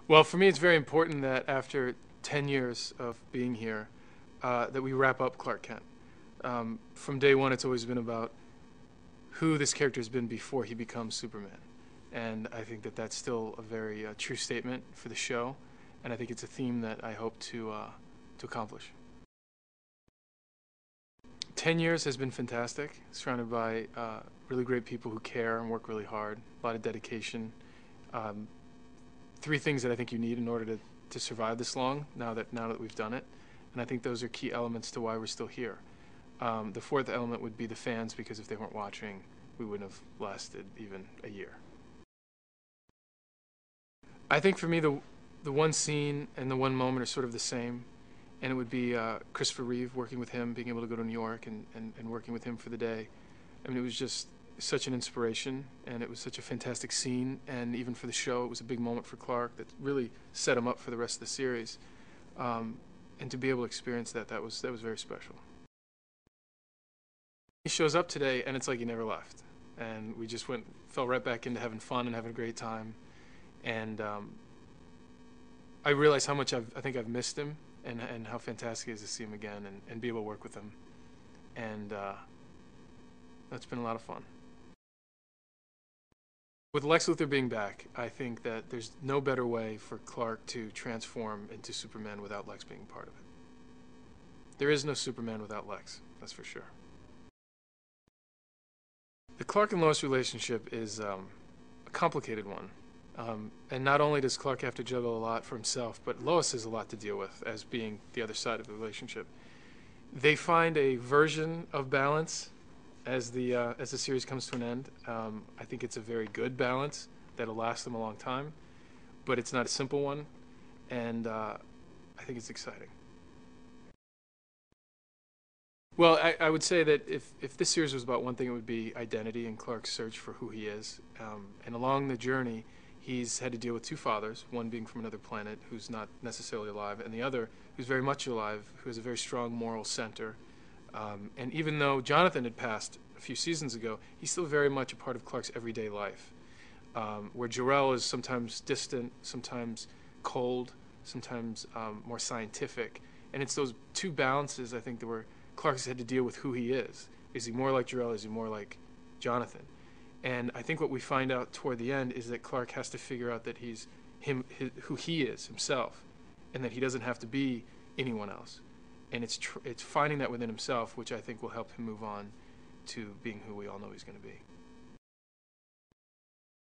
Well, for me, it's very important that after 10 years of being here, that we wrap up Clark Kent. From day one, it's always been about who this character has been before he becomes Superman. And I think that that's still a very true statement for the show, and I think it's a theme that I hope to accomplish. 10 years has been fantastic, surrounded by really great people who care and work really hard, a lot of dedication. Um, Three things that I think you need in order to survive this long, now that we've done it. And I think those are key elements to why we're still here. The fourth element would be the fans, because if they weren't watching, we wouldn't have lasted even a year. I think for me, the one scene and the one moment are sort of the same, and it would be Christopher Reeve, working with him, being able to go to New York and working with him for the day. I mean, it was just such an inspiration, and it was such a fantastic scene, and even for the show, it was a big moment for Clark that really set him up for the rest of the series. And to be able to experience that, that was very special. He shows up today, and it's like he never left, and we just fell right back into having fun and having a great time, and I realize how much I think I've missed him, and how fantastic it is to see him again and be able to work with him, and that's been a lot of fun. With Lex Luthor being back, I think that there's no better way for Clark to transform into Superman without Lex being part of it. There is no Superman without Lex, that's for sure. The Clark and Lois relationship is a complicated one. And not only does Clark have to juggle a lot for himself, but Lois has a lot to deal with as being the other side of the relationship. They find a version of balance as the series comes to an end. I think it's a very good balance that'll last them a long time, but it's not a simple one, and I think it's exciting. Well, I would say that if this series was about one thing, it would be identity and Clark's search for who he is. And along the journey, he's had to deal with two fathers, one being from another planet who's not necessarily alive, and the other who's very much alive, who has a very strong moral center. And even though Jonathan had passed a few seasons ago, he's still very much a part of Clark's everyday life, where Jor-El is sometimes distant, sometimes cold, sometimes more scientific. And it's those two balances, I think, that were Clark's had to deal with who he is. Is he more like Jor-El? Is he more like Jonathan? And I think what we find out toward the end is that Clark has to figure out that he's who he is himself, and that he doesn't have to be anyone else. And it's finding that within himself, which I think will help him move on to being who we all know he's going to be.